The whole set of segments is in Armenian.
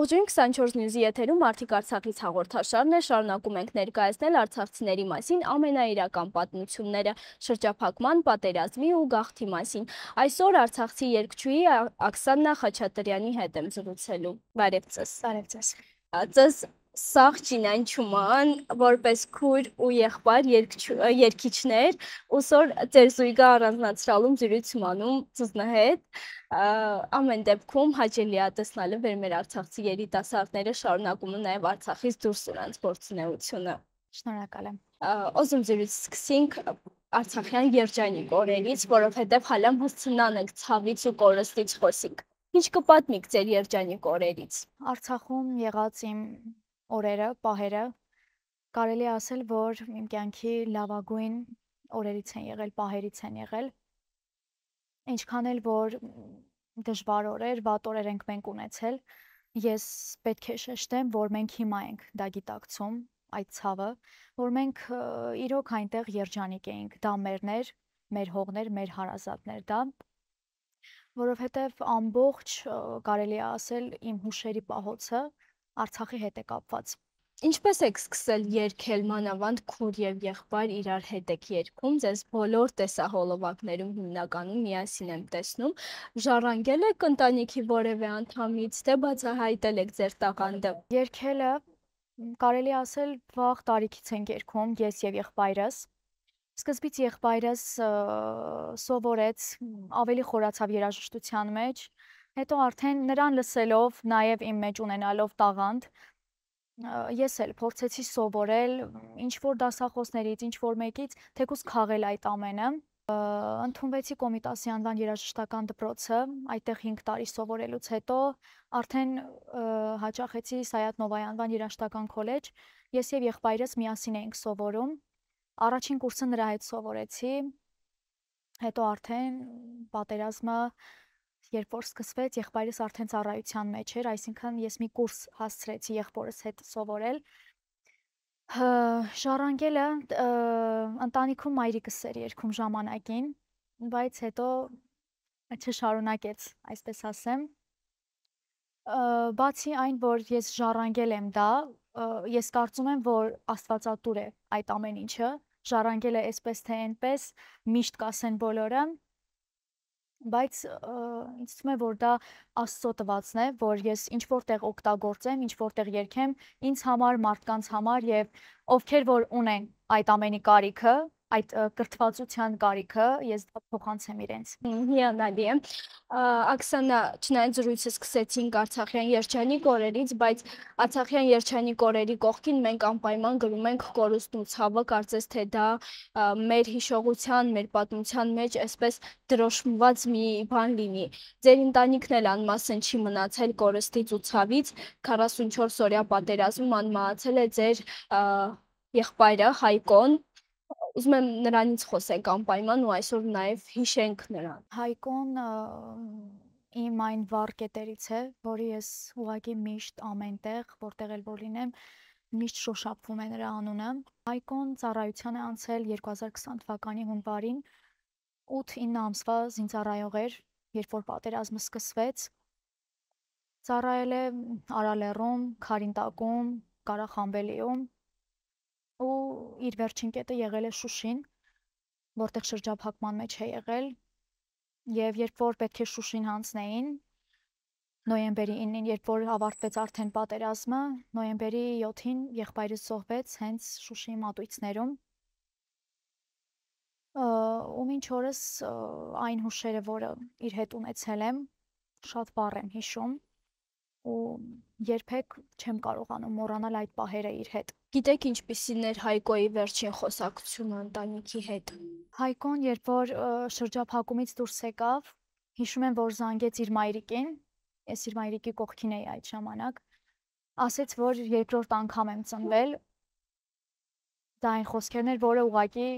Ողջույն 24 News-ի եթերում Արդիկ Արցախից հաղորդաշարն է, շարունակում ենք ներկայացնել արցախցիների մասին ամենաիրական պատմությունները, շրջափակման, պատերազմի ու գաղթի մասին։ Այսօր արցախցի երգչուհի Աքսանա Խաչատրյանի հետ եմ զրուցելու։ Բարև ձեզ։ Բարև ձեզ։ Ձեզ սաղ ճինանչուման, որպես քույր ու եղբայր երգիչներ, ուսոր ձեր զույգը առանձնացրալում զրույցմանում ձզնհետ, ամեն դեպքում հաճելի է տեսնալը, որ մեր արցախցի երիտասարդները շարունակում են նաև Արցախից դուրս նրանց գործունեությունը։ Շնորհակալ եմ։ Ուզում զրույց սկսենք արցախյան երջանիկ օրերից, որովհետև հալամ հսցնան ենք ցավից ու կորստից խոսիկ։ Ինչ կպատմիք ձեր երջանիկ օրերից։ Արցախում եղած իմ օրերը, պահերը, կարելի է ասել, որ իմ կյանքի լավագույն օրերից են եղել, պահերից են եղել։ Ինչքան էլ որ դժվար օրեր, վատ օրեր ենք մենք ունեցել, ես պետք է շեշտեմ, որ մենք հիմա ենք դա գիտակցում, այդ ցավը, որ մենք իրոք այնտեղ երջանիկ էինք, դա մերն էր, մեր հողներ, մեր հարազատներ դա, որովհետև ամբողջ կարելի է ասել իմ հուշերի պահոցը Արցախի հետ է կապված։ Ինչպես եք սկսել երգել, մանավանդ քույր եւ եղբայր իրար հետ եք երգում, ձեզ բոլոր տեսահոլովակներում հիմնականում միասին եմ տեսնում, ժառանգել եք ընտանիքի որևէ անդամից, թե բացահայտել եք ձեր տաղանդը։ Երգելը կարելի ասել վաղ տարիքից ենք երգում, ես եւ եղբայրս։ Սկզբից եղբայրս սովորեց, ավելի խորացավ երաժշտության մեջ, հետո արդեն նրան լսելով, նաև իմ մեջ ունենալով տաղանդ, ես էլ փորձեցի սովորել ինչ-որ դասախոսներից, ինչ-որ մեկից, թեկուզ քաղել այդ ամենը։ Ընդունվեցի Կոմիտասի անվան երաժշտական դպրոցը, այդտեղ 5 տարի սովորելուց հետո արդեն հաճախեցի Սայաթ Նովայի անվան երաժշտական քոլեջ, ես եւ եղբայրս միասին էինք սովորում։ Առաջին կուրսը նրա հետ սովորեցի, հետո արդեն պատերազմը երբ որ սկսվեց, եղբայրս արդեն ծառայության մեջ էր, այսինքն ես մի կուրս հասցրեցի եղբորս հետ սովորել։ Ժառանգելը ընտանիքում մայրիկս էր երգում ժամանակին, բայց հետո չշարունակեց, այսպես ասեմ։ Բացի այն, որ ես ժառանգել եմ դա, ես կարծում եմ, որ աստվածատուր է այդ ամեն ինչը, ժառանգել է այսպես թե այնպես, միշտ կասեն բոլորը, բայց ինձ թվում է, որ դա Աստծո տվածն է, որ ես ինչ-որ տեղ օգտագործեմ, ինչ-որ տեղ երգեմ, ինձ համար, մարդկանց համար եւ ովքեր որ ունեն այդ ամենի կարիքը, այդ կրթվածության կարիքը, ես դա փոխանցեմ իրենց։ Հիանալի է։ Աքսանա, չնայած զրույցը սկսեցինք Արցախյան երջանիկ օրերից, բայց Արցախյան երջանիկ օրերի կողքին մենք անպայման գրում ենք կորուստն ու ցավը, կարծես թե դա մեր հիշողության, մեր պատմության մեջ այսպես դրոշմված մի բան լինի։ Ձեր ընտանիքն էլ անմասն չի մնացել կորստից ու ցավից, 44 օրյա պատերազմում անմահացել է ձեր եղբայրը Հայկոն։ Ուզում եմ նրանից խոսենք անպայման ու այսօր նաև հիշենք նրան։ Հայկոն իմ այն վառ կետերից է, որի ես ուղղակի միշտ ամեն տեղ, որտեղ էլ որ լինեմ, միշտ շոշափվում է նրա անունը։ Հայկոն ծառայության է անցել 2020 թվականի հունվարին, 8-9 ամսվա զինծառայող էր, երբ որ պատերազմը սկսվեց։ Ծառայել է Արալեռում, Քարինտակում, Ղարախամբելիում ու իր վերջին կետը եղել է Շուշին, որտեղ շրջափակման մեջ է եղել, եւ երբ որ պետք է Շուշին հանձնեին, նոյեմբերի 9-ին, երբ որ ավարտվեց արդեն պատերազմը, նոյեմբերի 7-ին եղբայրս զոհվեց հենց Շուշիի մատույցներում։ Ու մինչ օրս այն հուշերը, որը իր հետ ունեցել եմ, շատ վառ եմ հիշում ու երբեք չեմ կարողանում մոռանալ այդ պահերը իր հետ։ Գիտեք ինչպիսին էր Հայկոյի վերջին խոսակցությունը ընտանիքի հետ։ Հայկոն, երբ որ շրջափակումից դուրս եկավ, հիշում եմ, որ զանգեց իր մայրիկին, ես իր մայրիկի կողքին էի այդ ժամանակ, ասեց, որ երկրորդ անգամ եմ ծնվել, դա այն խոսքերն էր, որը ուղղակի,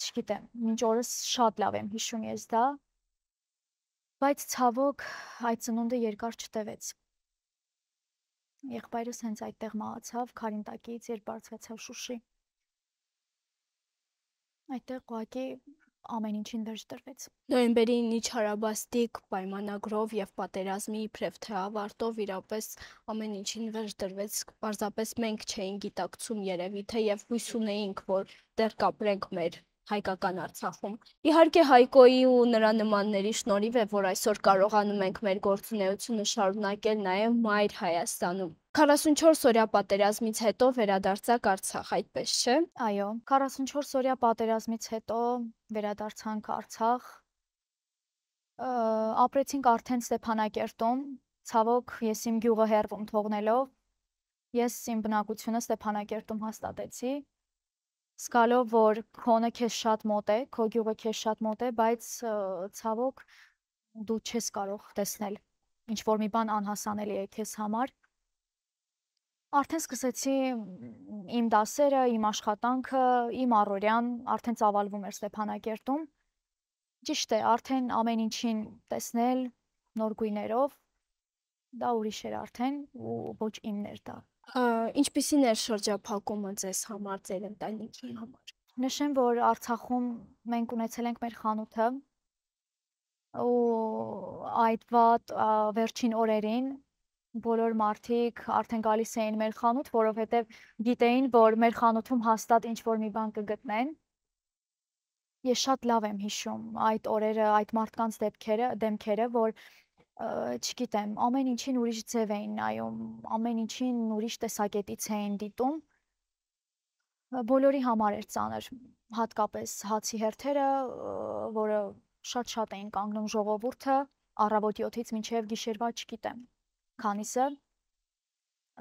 չգիտեմ, մինչ օրս շատ լավ եմ հիշում ես դա, բայց ցավոք այդ ծնունդը երկար չտևեց։ Եղբայրս հենց այդտեղ մահացավ Քարինտակից, երբ բարձրացավ Շուշի։ Այդտեղ ուղղակի ամեն ինչին վերջ տրվեց։ Նոյեմբերի 9 չարաբաստիկ պայմանագրով եւ պատերազմի իբրև թե ավարտով իրապես ամեն ինչին վերջ դրվեց, պարզապես մենք չէինք գիտակցում երևի թե եւ հույս ունեինք, որ դեռ կապրենք մեր հայկական Արցախում։ Իհարկե Հայկոյի ու նրա նմանների շնորհիվ է, որ այսօր կարողանում ենք մեր գործունեությունը շարունակել նաեւ մայր Հայաստանում։ 44 օրյա պատերազմից հետո վերադարձակ Արցախ, այդպես չէ։ Այո, 44 օրյա պատերազմից հետո վերադարձանք Արցախ։ Ապրեցինք արդեն Ստեփանակերտում, ցավոք ես իմ գյուղը հեռվում թողնելով, ես իմ բնակությունը Ստեփանակերտում հաստատեցի, զգալով, որ քոնը քեզ շատ մոտ է, քո գյուղը քեզ շատ մոտ է, բայց ցավոք դու չես կարող տեսնել ինչ որ մի բան անհասանելի է քեզ համար։ Արդեն սկսեցի իմ դասերը, իմ աշխատանքը, իմ առօրյան արդեն ծավալվում էր Ստեփանակերտում։ Ճիշտ է, արդեն ամեն ինչին տեսնել նոր գույներով, դա ուրիշ էր արդեն ու ոչ իմն էր դա։ Ինչպիսին էր շրջափակումը ձեզ համար, ձեր ընտանիքի համար։ Նշեմ, որ Արցախում մենք ունեցել ենք մեր խանութը ու այդ վատ վերջին օրերին բոլոր մարդիկ արդեն գալիս էին մեր խանութ, որովհետև գիտեին, որ մեր խանութում հաստատ ինչ-որ մի բան կգտնեն։ Ես շատ լավ եմ հիշում այդ օրերը, այդ մարդկանց դեմքերը, որ չգիտեմ, ամեն ինչին ուրիշ ձև էին նայում, ամեն ինչին ուրիշ տեսակետից էին դիտում։ Բոլորի համար էր ծանր, հատկապես հացի հերթերը, որը շատ էին կանգնում ժողովուրդը, առավոտ 7-ից մինչև գիշերվա չգիտեմ քանիսը,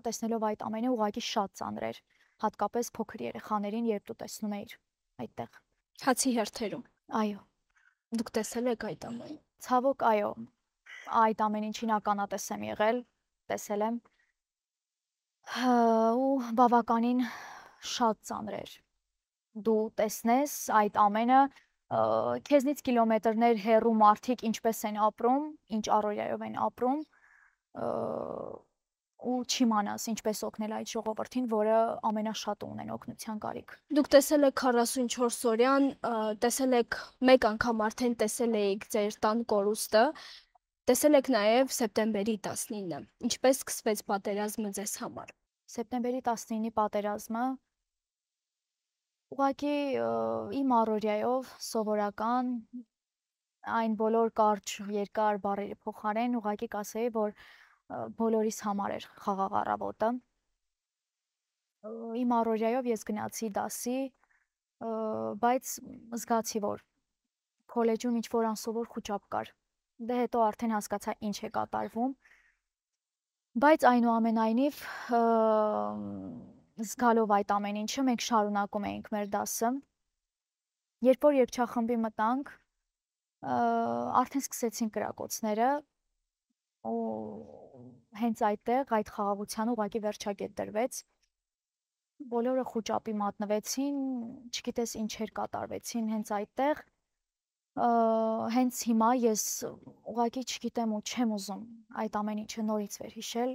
տեսնելով այդ ամենը ուղղակի շատ ծանր էր, հատկապես փոքր երեխաներին, երբ դու տեսնում էիր այդտեղ։ Հացի հերթերում։ Այո, Դուք տեսել եք այդ ամենը։ ցավոք այո, այդ ամեն ինչին ականատես եմ եղել, տեսել եմ ու բավականին շատ ծանր էր։ Դու տեսնես այդ ամենը, քեզնից կիլոմետրներ հեռու մարդիկ ինչպես են ապրում, ինչ առօրյայով են ապրում, ու չիմանաս ինչպես օգնել այդ ժողովրդին, որը ամենաշատը ունեն օգնության կարիք։ Դուք տեսել եք 44 օրյան, տեսել եք մեկ անգամ արդեն տեսել էիք ձեր տան կորուստը, տեսել եք նաև սեպտեմբերի 19-ը։ Ինչպես սկսվեց պատերազմը ձեզ համար։ Սեպտեմբերի 19-ի պատերազմը ուղղակի իմ առօրյայով սովորական այն բոլոր կարճ երկար բառերի փոխարեն ուղղակի կասեի, որ բոլորիս համար էր խաղաղ առավոտը։ Իմ առօրյայով ես գնացի դասի, բայց զգացի, որ քոլեջում ինչ-որ անսովոր խուճապ կար։ Դե հետո արդեն հասկացա ինչ է կատարվում։ Բայց այնուամենայնիվ զգալով այդ ամեն ինչը մենք շարունակում էինք մեր դասը։ Երբ որ երգչախմբի մտանք, արդեն սկսեցին կրակոցները ու հենց այդտեղ այդ խաղաղության ուղղակի վերջակետ դրվեց։ Բոլորը խուճապի մատնվեցին, չգիտես ինչեր կատարվեցին հենց այդտեղ։ Հենց հիմա ես ուղղակի չգիտեմ ու չեմ ուզում այդ ամեն ինչը նորից վերհիշել,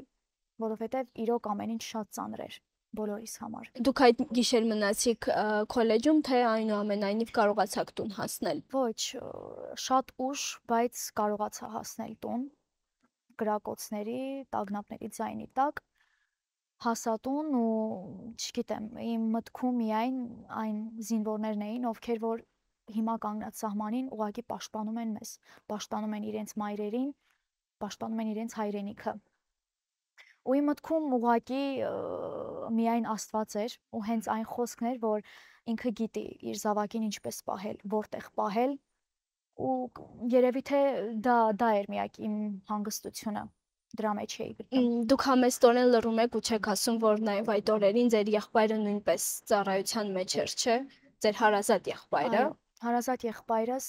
որովհետև իրոք ամեն ինչ շատ ծանր էր բոլորիս համար։ Դուք այդ գիշեր մնացիք քոլեջում, թե այնուամենայնիվ կարողացաք տուն հասնել։ Ոչ, շատ ուշ, բայց կարողացա հասնել տուն կրակոցների, տագնապների ձայնի տակ, հասա տուն ու չգիտեմ, իմ մտքում միայն այն զինվորներն էին, ովքեր որ հիմա կանգնած սահմանին ուղղակի պաշտպանում են մեզ, պաշտպանում են իրենց մայրերին, պաշտպանում են իրենց հայրենիքը։ Ու իմ մտքում ուղղակի միայն Աստված էր ու հենց այն խոսքն էր, որ ինքը գիտի իր զավակին ինչպես պահել, որտեղ պահել ու երևի թե դա էր միակ իմ հանգստությունը, դրա մեջ էի գտնում։ Դուք համեստորեն լռում եք ու չեք ասում, որ նաև այդ օրերին ձեր եղբայրը նույնպես ծառայության մեջ էր, չէ՞։ Ձեր հարազատ եղբայրը։ Այո, հարազատ եղբայրս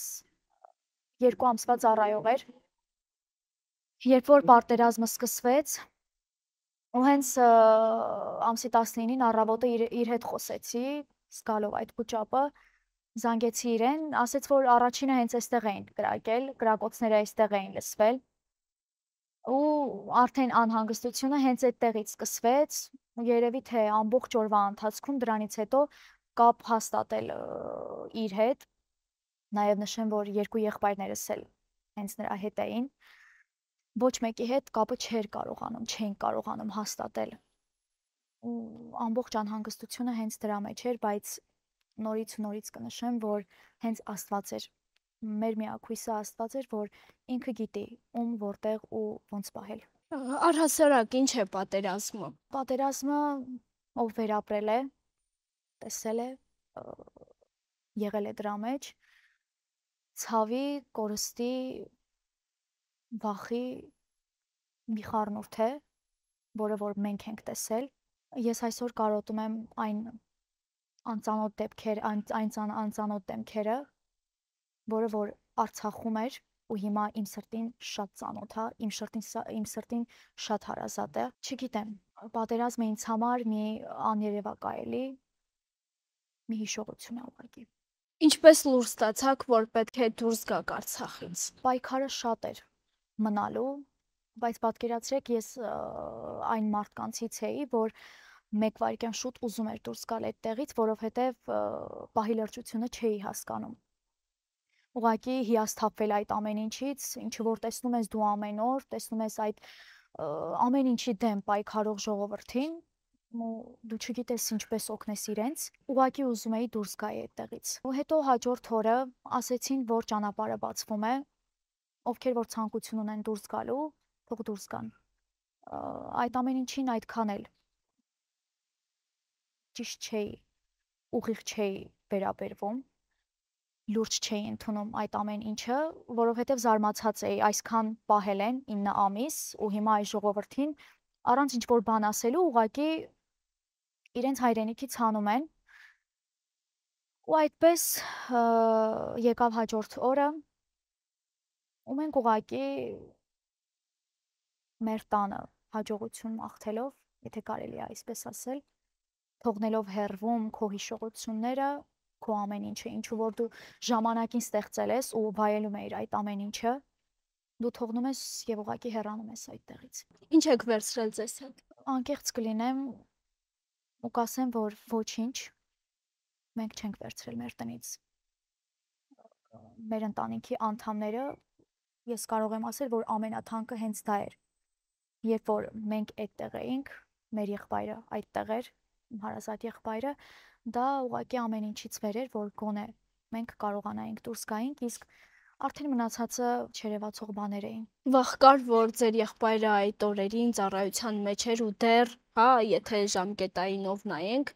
2 ամսվա ծառայող էր։ Երբ որ պատերազմը սկսվեց, ու հենց ամսի 19-ին առավոտը իր հետ խոսեցի, զգալով այդ խուճապը, զանգեցի իրեն, ասեց, որ առաջինը հենց այստեղ էին կրակել, կրակոցները այստեղ էին լսվել, ու արդեն անհանգստությունը հենց այդտեղից սկսվեց, երևի թե ամբողջ օրվա ընթացքում դրանից հետո կապ հաստատել իր հետ, Նաև նշեմ, որ երկու եղբայրներս էլ հենց նրա հետ էին։ Ոչ մեկի հետ կապը չէին կարողանում հաստատել։ Ու ամբողջ անհանգստությունը հենց դրա մեջ էր, բայց նորից կնշեմ, որ հենց Աստված էր, մեր միակ հույսը Աստված էր, որ ինքը գիտի ում, որտեղ ու ոնց պահել։ Առհասարակ ինչ է պատերազմը։ Պատերազմը, ով վերապրել է, տեսել է, եղել է դրա մեջ, ցավի, կորստի, վախի մի խառնուրդ է, որը որ մենք ենք տեսել։ Ես այսօր կարոտում եմ այն անծանոթ դեմքերը, որը որ Արցախում էր ու հիմա իմ սրտին շատ ծանոթ է, իմ սրտին շատ հարազատ է։ Չգիտեմ, պատերազմը ինձ համար մի աներևակայելի մի հիշողություն է ուղղակի։ Ինչպես լուր ստացաք, որ պետք է դուրս գաք Արցախից։ Պայքարը շատ էր մնալու, բայց պատկերացրեք, ես այն մարդկանցից էի, որ մեկ վայրկյան շուտ ուզում էր դուրս գալ այդտեղից, որովհետև պահի լրջությունը չէի հասկանում։ Ուղղակի հիասթափվել այդ ամեն ինչից, ինչը որ տեսնում ես դու ամեն օր, տեսնում ես այդ ամեն ինչի դեմ պայքարող ժողովրդին, ու դու չգիտես ինչպես օգնես իրենց, ուղղակի ուզում էի դուրս գայի այդտեղից։ Ու հետո հաջորդ օրը ասեցին, որ ճանապարհը բացվում է, ովքեր որ ցանկություն ունեն դուրս գալու, թող դուրս գան։ Այդ ամեն ինչին այդքան էլ ճիշտ չէի, ուղիղ չէի վերաբերվում, լուրջ չէի ընդունում այդ ամեն ինչը, որովհետև զարմացած էի, այսքան պահել են 9 ամիս ու հիմա այս ժողովրդին առանց ինչ-որ բան ասելու ուղղակի իրենց հայրենիքից հանում են։ Ու այդպես եկավ հաջորդ օրը, ու մենք ուղղակի մեր տանը հաջողություն մաղթելով, եթե կարելի է այսպես ասել, թողնելով հեռվում քո հիշողությունները, քո ամեն ինչը, ինչու որ դու ժամանակին ստեղծել ես ու վայելում ես այդ ամեն ինչը, դու թողնում ես եւ ուղղակի հեռանում ես այդտեղից։ Ինչ եք վերցրել ձեզ հետ։ Անկեղծ կլինեմ ու կասեմ, որ ոչինչ մենք չենք վերցրել մեր տնից։ Մեր ընտանիքի անդամները, ես կարող եմ ասել, որ ամենաթանկը հենց դա էր։ Երբ որ մենք այդտեղ էինք, մեր եղբայրը այդտեղ էր, իմ հարազատ եղբայրը, դա ուղղակի ամեն ինչից վեր էր, որ գոնե մենք կարողանայինք դուրս գայինք, իսկ արդեն մնացածը չերևացող բաներ էին։ Վախ կար, որ ձեր եղբայրը այդ օրերին ծառայության մեջ էր ու դեռ, հա, եթե ժամկետայինով նայենք,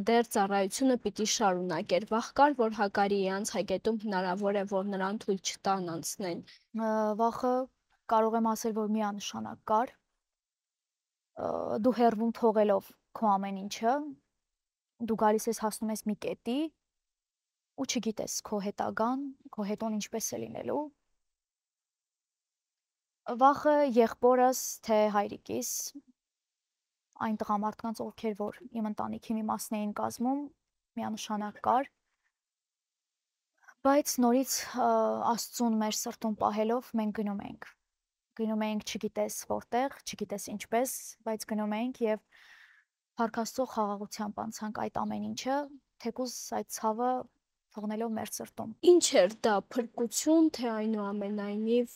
դեռ ծառայությունը պիտի շարունակեր։ Վախ կար, որ Հակարիի անցագետում հնարավոր է, որ նրան թույլ չտան անցնել։ Վախը կարող եմ ասել, որ միանշանակ կար։ Դու հեռվում թողելով քո ամեն ինչը, դու գալիս ես հասնում ես մի կետի ու չգիտես քո հետագան, քո հետոն ինչպես է լինելու։ Վախը եղբորս, թե հայրիկիս, այն տղամարդկանց, ովքեր որ իմ ընտանիքի մի մասն էին կազմում, միանշանակ կար, բայց նորից Աստծուն մեր սրտում պահելով մենք գնում էինք չգիտես որտեղ, չգիտես ինչպես, բայց գնում էինք եւ Փառք Աստծո խաղաղությամբ անցանք այդ ամեն ինչը, թեկուզ այդ ցավը թողնելով մեր սրտում։ Ինչ էր դա, փրկություն, թե այնուամենայնիվ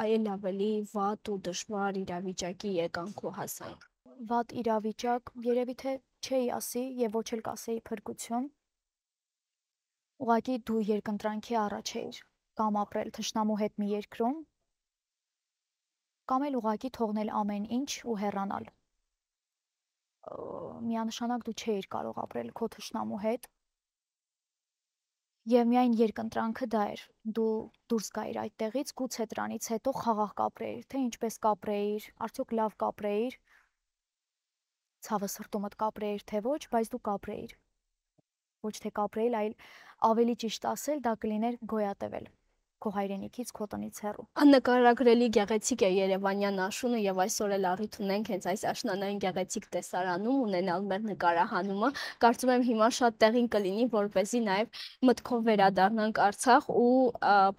այլ ավելի վատ ու դժվար իրավիճակի եկանքու հասանք։ Վատ իրավիճակ, երևի թե չէի ասի եւ ոչ էլ կասեի փրկություն։ Ուղղակի դու երկընտրանքի առաջ էիր, կամ ապրել թշնամու հետ մի երկրում, կամ էլ ուղղակի թողնել ամեն ինչ ու հեռանալ։ Միանշանակ դու չէիր կարող ապրել քո թշնամու հետ։ Եվ միայն երկընտրանքը դա էր, դու դուրս գայիր այդտեղից, գուցե դրանից հետո խաղաղ կապրեիր, թե ինչպես կապրեիր, արդյոք լավ կապրեիր, ցավը սրտումդ կապրեիր, թե ոչ, բայց դու կապրեիր։ Ոչ թե կապրեիր, այլ ավելի ճիշտ ասել, դա կլիներ գոյատևել քո հայրենիքից, քո տնից հեռու։ Աննկարագրելի գեղեցիկ է Երևանյան աշունը եւ այսօր էլ առիթ ունենք հենց այս աշնանային գեղեցիկ տեսարանում ունենալ մեր նկարահանումը։ Կարծում եմ հիմա շատ տեղին կլինի, որպեսզի նաեւ մտքով վերադառնանք Արցախ ու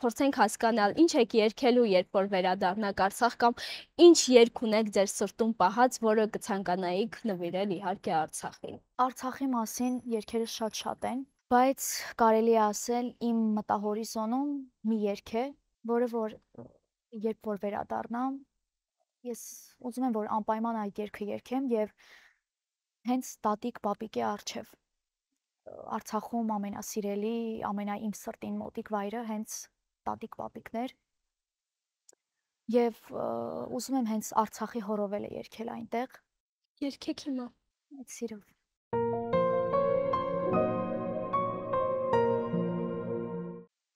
փորձենք հասկանալ ինչ եք երգելու, երբ որ վերադառնաք Արցախ կամ ինչ երգ ունեք ձեր սրտում պահած, որը կցանկանայիք նվիրել իհարկե Արցախին։ Արցախի մասին երգերը շատ են։ Բայց կարելի է ասել իմ մտահորիզոնում մի երգ է, որը որ երբ որ վերադառնամ, ես ուզում եմ, որ անպայման այդ երգը երգեմ եւ հենց տատիկ պապիկի առջև։ Արցախում ամենասիրելի, իմ սրտին մոտիկ վայրը հենց տատիկ պապիկներ եւ ուզում եմ հենց Արցախի հորովելը երգել այնտեղ։ Երգեք հիմա։ Այդ սիրով։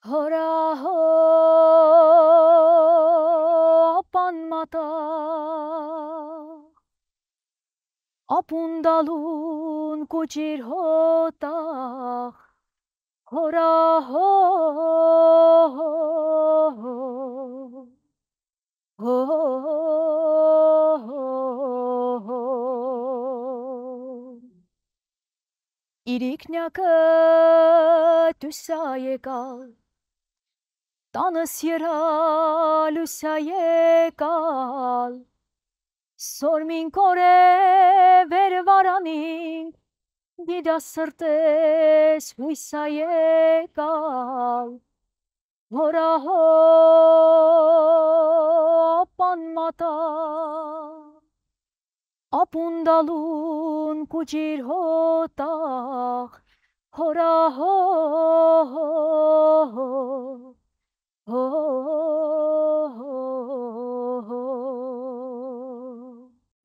Հորահո ապան մատա ապունդալուն կուջիր հոտախ հորահո իրիկնյակը դուսա եկալ տանս երալուսա եկալ սորմին կորե վերվարանին դիդա սրտես հույսա եկալ հորահո ապան մատա ապունդալուն կուջիր հոտախ հորահո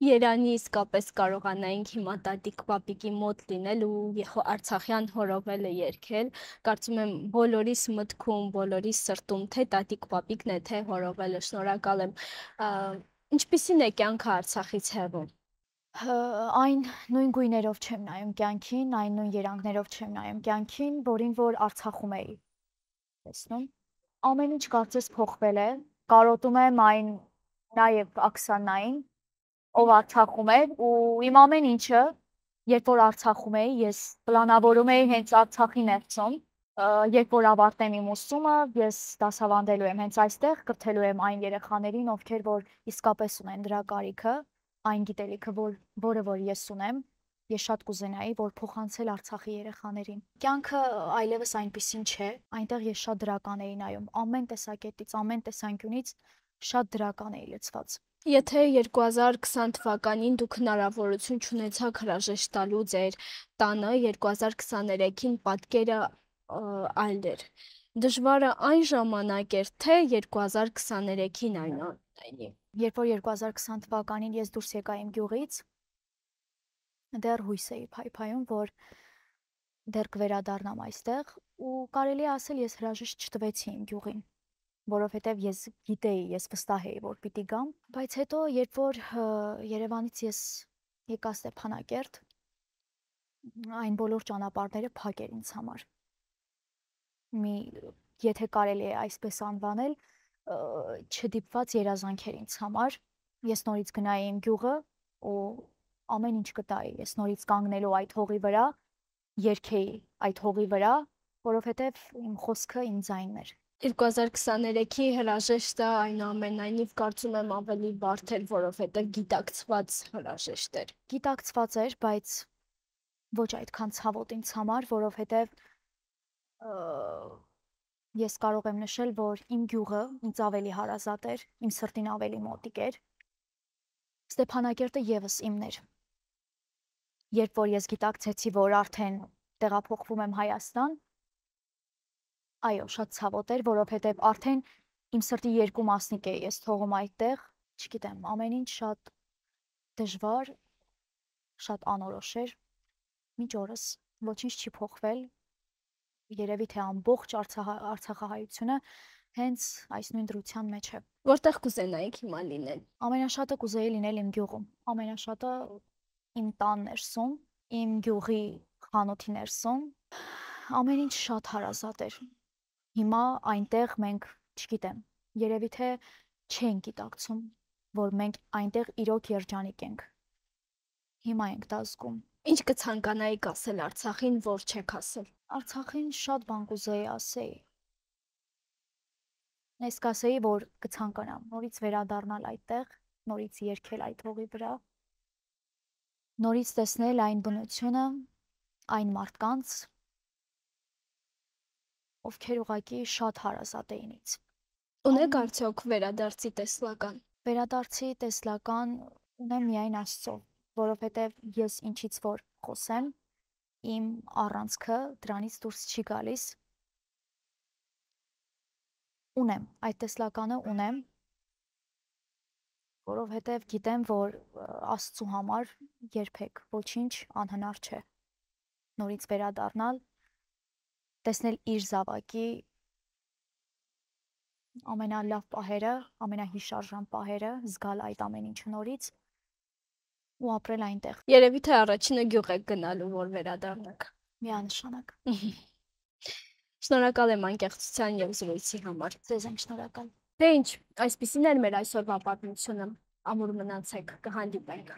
Երանի իսկապես կարողանայինք հիմա տատիկ պապիկի մոտ լինել ու արցախյան հորովելը երգել, կարծում եմ բոլորիս մտքում, բոլորիս սրտում թե տատիկ պապիկն է, թե հորովելը, շնորհակալ եմ։ Ինչպիսին է կյանքը Արցախից հեռու։ Այն նույն գույներով չեմ նայում կյանքին, այն նույն երանգներով չեմ նայում կյանքին, որին որ Արցախում էի տեսնում։ Ամեն ինչ կարծես փոխվել է, կարոտում եմ այն նաև Աքսանային, ով Արցախում էր ու իմ ամեն ինչը, երբ որ Արցախում էի, ես պլանավորում էի հենց Արցախի ներսում, երբ որ ավարտեմ իմ ուսումը, ես դասավանդելու եմ հենց այստեղ, կրթելու եմ այն երեխաներին, ովքեր որ իսկապես ունեն դրա կարիքը, այն գիտելիքը, որը որ ես ունեմ, ես շատ կուզենայի, որ փոխանցել Արցախի երեխաներին։ Կյանքը այլևս այնպիսին չէ, այնտեղ ես շատ դրական էի նայում, ամեն տեսակետից, ամեն տեսանկյունից շատ դրական էի լցված։ Եթե 2020 թվականին դուք հնարավորություն չունեցաք հրաժեշտ տալու ձեր տանը, 2023-ին պատկերը այլ էր։ Դժվարը այն ժամանակ էր, թե 2023-ին այնուամենայնիվ։ Երբ որ 2020 թվականին ես դուրս եկա իմ գյուղից, դեռ հույս էի փայփայում, որ դեռ կվերադառնամ այստեղ ու կարելի է ասել ես հրաժեշտ չտվեցի իմ գյուղին, որովհետև ես գիտեի, ես վստահ էի, որ պիտի գամ, բայց հետո երբ որ Երևանից ես եկա Ստեփանակերտ, այն բոլոր ճանապարհները փակ էր ինձ համար։ Եթե կարելի է այսպես անվանել, չդիպված երազանք էր ինձ համար։ Ես նորից գնայի իմ գյուղը ու ամեն ինչ կտայի, ես նորից կանգնելու այդ հողի վրա, երգեի այդ հողի վրա, որովհետև իմ խոսքը իմ ձայնն էր։ 2023-ի հրաժեշտը այնուամենայնիվ կարծում եմ ավելի բարդ էր, որովհետև գիտակցված հրաժեշտ էր։ Գիտակցված էր, բայց ոչ այդքան ցավոտ ինձ համար, որովհետև ես կարող եմ նշել, որ իմ գյուղը ինձ ավելի հարազատ էր, իմ սրտին ավելի մոտիկ էր։ Ստեփանակերտը եւս իմն էր։ Երբ որ ես գիտակցեցի, որ արդեն տեղափոխվում եմ Հայաստան, այո, շատ ցավոտ էր, որովհետև արդեն իմ սրտի երկու մասնիկ էի ես թողում այդտեղ, չգիտեմ, ամեն ինչ շատ դժվար, շատ անորոշ էր, մինչ օրս ոչինչ չի փոխվել, երևի թե ամբողջ Արցախահայությունը հենց այս նույն դրության մեջ է։ Որտեղ կուզենայիք հիմա լինել։ Ամենաշատը կուզեի լինել իմ գյուղում, ամենաշատը իմ տան ներսում, իմ գյուղի խանութի ներսում, ամեն ինչ շատ հարազատ էր։ Հիմա այնտեղ մենք, չգիտեմ, երևի թե չենք գիտակցում, որ մենք այնտեղ իրոք երջանիկ ենք։ Հիմա ենք դա զգում։ Ինչ կցանկանայիք ասել Արցախին, որ չեք ասել։ Արցախին շատ բան կուզեի ասեի։ Ես կասեի, որ կցանկանամ նորից վերադառնալ այդտեղ, նորից երգել այդ հողի վրա, նորից տեսնել այն բնությունը, այն մարդկանց, ովքեր ուղղակի շատ հարազատ էին ինձ։ Ունեք արդյոք վերադարձի տեսլական։ Վերադարձի տեսլական ունեմ միայն Աստծո, որովհետև ես ինչից որ խոսեմ, իմ առանցքը դրանից դուրս չի գալիս։ Ունեմ, այդ տեսլականը ունեմ, որովհետև գիտեմ, որ Աստծու համար երբեք ոչինչ անհնար չէ։ Նորից վերադառնալ, տեսնել իր զավակի ամենալավ պահերը, ամենահիշարժան պահերը, զգալ այդ ամեն ինչը նորից ու ապրել այնտեղ։ Երևի թե առաջինը գյուղ եք գնալու, որ վերադառնաք։ Միանշանակ։ Շնորհակալ եմ անկեղծության եւ զրույցի համար։ Ձեզ եմ շնորհակալ։ Թե ինչ, այսպեսին էր մեր այսօրվա պատմությունը։ Ամուր մնացեք, կհանդիպենք։